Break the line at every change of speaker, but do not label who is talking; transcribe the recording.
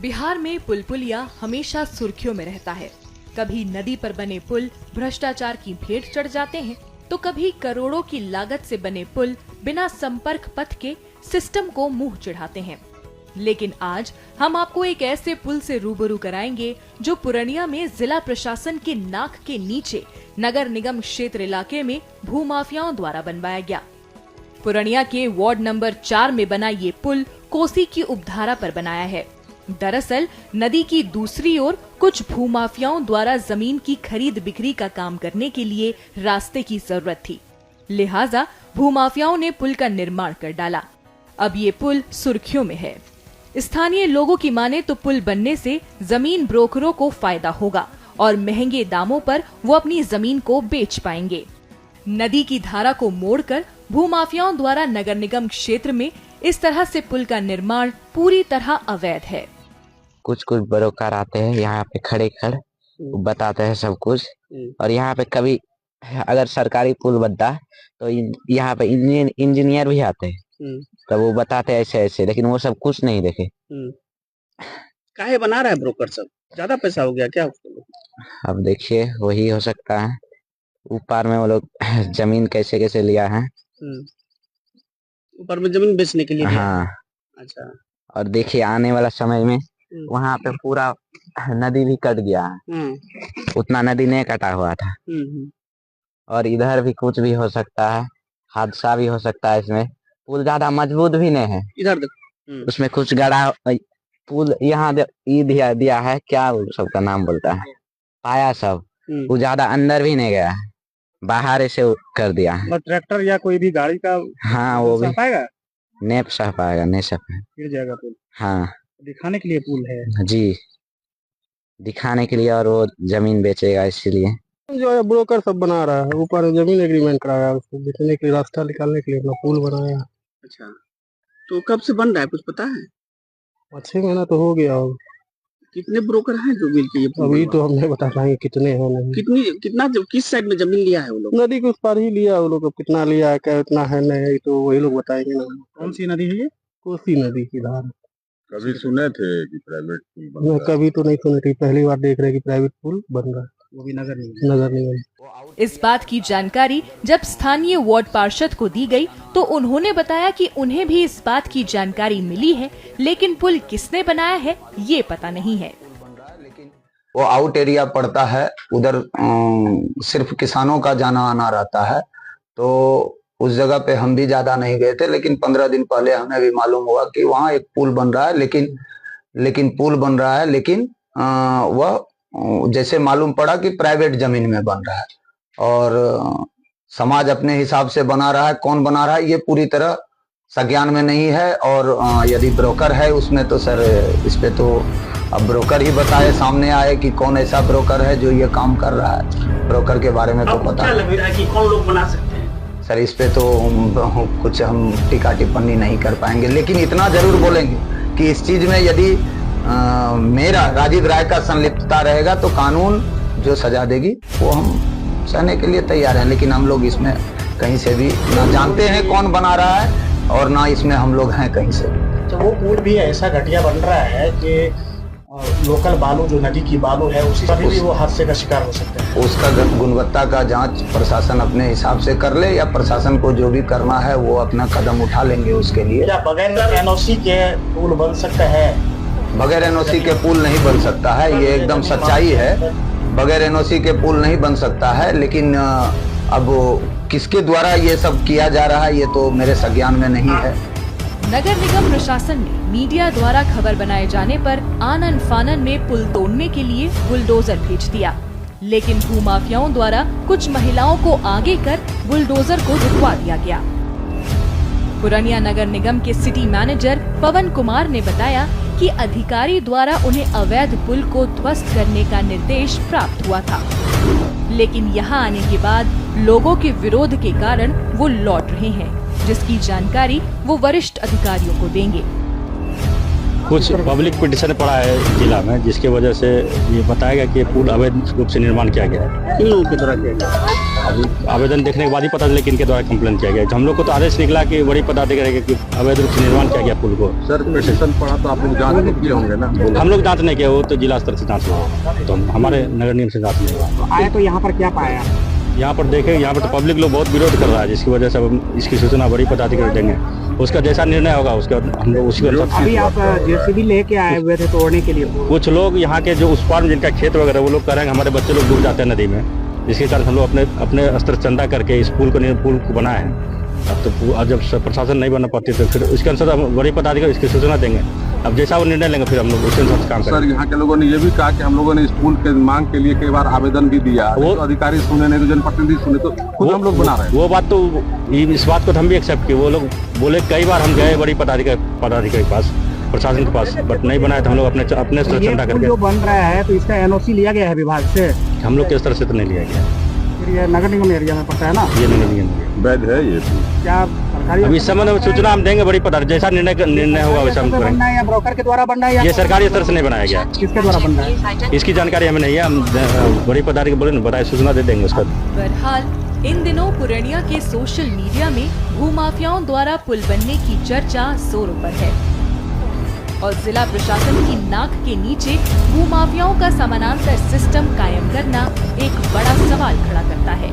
बिहार में पुल-पुलिया हमेशा सुर्खियों में रहता है। कभी नदी पर बने पुल भ्रष्टाचार की भेंट चढ़ जाते हैं, तो कभी करोड़ों की लागत से बने पुल बिना संपर्क पथ के सिस्टम को मुंह चिढ़ाते हैं। लेकिन आज हम आपको एक ऐसे पुल से रूबरू कराएंगे जो पूर्णिया में जिला प्रशासन के नाक के नीचे नगर निगम क्षेत्र इलाके में भूमाफियाओं द्वारा बनवाया गया। पूर्णिया के वार्ड नंबर 4 में बना ये पुल कोसी की उपधारा पर बनाया है। दरअसल नदी की दूसरी ओर कुछ भूमाफियाओं द्वारा जमीन की खरीद बिक्री का काम करने के लिए रास्ते की जरूरत थी, लिहाजा भूमाफियाओं ने पुल का निर्माण कर डाला। अब ये पुल सुर्खियों में है। स्थानीय लोगों की माने तो पुल बनने से जमीन ब्रोकरों को फायदा होगा और महंगे दामों पर वो अपनी जमीन को बेच पाएंगे। नदी की धारा को मोड़कर भूमाफियाओं द्वारा नगर निगम क्षेत्र में इस तरह से पुल का निर्माण पूरी तरह अवैध है।
कुछ ब्रोकर आते हैं यहाँ पे खड़े बताते हैं सब कुछ, और यहाँ पे कभी अगर सरकारी पुल बनता है तो यहाँ पे इंजीनियर भी आते हैं, तो वो बताते हैं ऐसे ऐसे, लेकिन वो सब कुछ नहीं देखे।
काहे बना रहा है ब्रोकर सब? ज्यादा पैसा हो गया क्या उसको?
अब देखिए वही हो सकता है। ऊपर में वो लोग जमीन कैसे कैसे लिया है,
ऊपर में जमीन बेचने के लिए।
हाँ
अच्छा।
और देखिए आने वाला समय में वहाँ पे पूरा नदी भी कट गया है, उतना नदी नहीं कटा हुआ था। और इधर भी कुछ भी हो सकता है, हादसा भी हो सकता है। इसमें पुल ज्यादा मजबूत भी नहीं है।
इधर
उसमें कुछ गड़ा पुल यहाँ दिया है, क्या सबका नाम बोलता है, पाया सब, वो ज्यादा अंदर भी नहीं गया है, बाहर ऐसे कर दिया है।
ट्रैक्टर या कोई भी गाड़ी का
हाँ वो भी
पाएगा,
नहीं सह पाएगा, नहीं सह पाएगा,
गिर जाएगा पुल।
हाँ
दिखाने के लिए पुल है
जी, दिखाने के लिए, और वो जमीन बेचेगा इसीलिए।
जो है ब्रोकर सब बना रहा है, ऊपर जमीन एग्रीमेंट कराया, उसको बेचने के लिए, रास्ता निकालने के लिए अपना पुल बनाया।
अच्छा, तो कब से बन रहा है कुछ पता है?
6 महीना तो हो गया।
कितने ब्रोकर हैं जो मिलके ये पुल?
अभी तो हम नहीं बता पाएंगे कितने हैं नहीं।
कितना किस साइड में जमीन लिया है वो लोग?
नदी के उस पार ही लिया वो लोग, कितना लिया है, क्या इतना है नहीं है, तो वही लोग बताएंगे ना।
कौन सी नदी है ये?
कोसी नदी की धार।
कभी सुने थे कि प्राइवेट पुल बन
मैं कभी तो नहीं सुने थे, पहली बार देख रहे कि प्राइवेट पुल बन रहा है,
वो भी नगर निगम।
इस बात की जानकारी जब स्थानीय वार्ड पार्षद को दी गई तो उन्होंने बताया कि उन्हें भी इस बात की जानकारी मिली है, लेकिन पुल किसने बनाया है ये पता नहीं है।
वो आउट एरिया पड़ता है, उधर सिर्फ किसानों का जाना आना रहता है, तो उस जगह पे हम भी ज्यादा नहीं गए थे। लेकिन 15 दिन पहले हमें भी मालूम हुआ कि वहाँ एक पुल बन रहा है, लेकिन पुल बन रहा है, लेकिन वह जैसे मालूम पड़ा कि प्राइवेट जमीन में बन रहा है, और समाज अपने हिसाब से बना रहा है। कौन बना रहा है ये पूरी तरह संज्ञान में नहीं है, और यदि ब्रोकर है उसमें तो सर इस पे तो अब ब्रोकर ही बताए, सामने आए कि कौन ऐसा ब्रोकर है जो ये काम कर रहा है। ब्रोकर के बारे में तो पता
क्या लग रहा है कि कौन लोग बना सकते हैं?
सर इस पे तो कुछ हम टीका टिप्पणी नहीं कर पाएंगे, लेकिन इतना जरूर बोलेंगे कि इस चीज में यदि मेरा राजीव राय का संलिप्तता रहेगा तो कानून जो सजा देगी वो हम सहने के लिए तैयार हैं। लेकिन हम लोग इसमें कहीं से भी ना जानते हैं कौन बना रहा है, और ना इसमें हम लोग हैं कहीं से।
तो वो पुल भी ऐसा घटिया बन रहा है कि लोकल बालू, जो नदी की बालू है, उसी पर भी वो हादसे का शिकार हो सकते हैं।
उसका गुणवत्ता का जांच प्रशासन अपने हिसाब से कर ले, या प्रशासन को जो भी करना है वो अपना कदम उठा लेंगे उसके लिए।
क्या बगैर एनओसी के पुल बन सकता है?
बगैर एनओसी के पुल नहीं बन सकता है, ये एकदम सच्चाई है। बगैर एनओसी के पुल नहीं बन सकता है, लेकिन अब किसके द्वारा ये सब किया जा रहा है ये तो मेरे संज्ञान में नहीं है।
नगर निगम प्रशासन ने मीडिया द्वारा खबर बनाए जाने पर आनन फानन में पुल तोड़ने के लिए बुलडोजर भेज दिया, लेकिन भूमाफियाओं द्वारा कुछ महिलाओं को आगे कर बुलडोजर को रुकवा दिया गया। पूर्णिया नगर निगम के सिटी मैनेजर पवन कुमार ने बताया कि अधिकारी द्वारा उन्हें अवैध पुल को ध्वस्त करने का निर्देश प्राप्त हुआ था, लेकिन यहाँ आने के बाद लोगों के विरोध के कारण वो लौट रहे हैं, जिसकी जानकारी वो वरिष्ठ अधिकारियों को देंगे।
कुछ पब्लिक पिटिशन पड़ा है जिला में, जिसके वजह से ये बताया गया कि पुल अवैध रूप से निर्माण किया गया है।
किन लोगों के द्वारा किया गया?
अब आवेदन देखने के बाद ही पता चले कि इनके द्वारा कंप्लेन किया गया। हम लोग को तो आदेश निकला कि बड़ी पदाधिकारी कि अवैध रूप से निर्माण किया गया पुल को।
सर पिटीशन पढ़ा तो आप लोग जांच नहीं किए होंगे ना?
हम लोग जांच नहीं किया, वो तो जिला स्तर से जांच हुआ, तो हमारे नगर निगम से जांच नहीं हुआ।
आए तो यहाँ पर क्या पाया?
यहाँ पर देखें, यहाँ पर तो पब्लिक लोग बहुत विरोध कर रहा है, जिसकी वजह से अब इसकी सूचना बड़ी पदाधिकारी देंगे। उसका जैसा निर्णय होगा उसके हम लोग उसी को।
अभी आप जेसीबी लेके आए हुए थे तोड़ने के लिए?
कुछ लोग यहाँ के जो उस पार में जिनका खेत वगैरह, वो लोग कह रहे हैं हमारे बच्चे लोग डूब जाते हैं नदी में, जिसके कारण हम लोग अपने स्तर चंदा करके इस पुल को बनाए हैं। अब तो जब प्रशासन नहीं बना पाती तो फिर उसके अनुसार हम बड़ी पदाधिकारी इसकी सूचना देंगे। अब जैसा वो निर्णय लेंगे फिर हम लोग उसी अनुसार काम करेंगे।
सर यहाँ के लोगों ने ये भी कहा कि हम लोगों ने इस पुल के मांग के लिए कई बार आवेदन भी दिया, वो तो अधिकारी सुने नहीं, तो जनप्रतिनिधि सुने, तो खुद हम लोग बना रहे हैं।
वो बात तो इस बात को तो हम भी एक्सेप्ट किए। वो लोग बोले कई बार हम गए बड़ी पदाधिकारी के पास, प्रशासन के पास, बट नहीं बनाया। तो हम लोग अपने स्तर से चंदा करके
जो बन रहा है तो इसका एनओसी लिया गया है विभाग से?
हम लोग के स्तर से तो नहीं लिया गया।
ये नगर निगम एरिया में पड़ता है ना?
ये नगर निगम
वैध है ये पुल?
क्या सरकारी?
अभी इस संबंध में सूचना हम देंगे बड़ी पदाधिकारी, जैसा निर्णय होगा वैसा हम करेंगे।
बनना है या ब्रोकर के द्वारा बन रहा है?
ये सरकारी स्तर से नहीं बनाया गया।
किसके द्वारा बन रहा है?
इसकी जानकारी हमें नहीं है। हम बड़ी पदाधिकारी बोले बताए, सूचना दे देंगे उसका।
बहरहाल इन दिनों पुरनिया के सोशल मीडिया में भूमाफियाओं द्वारा पुल बनने की चर्चा जोरों पर है और जिला प्रशासन की नाक के नीचे भूमाफियाओं का समानांतर सिस्टम कायम करना एक बड़ा सवाल खड़ा करता है।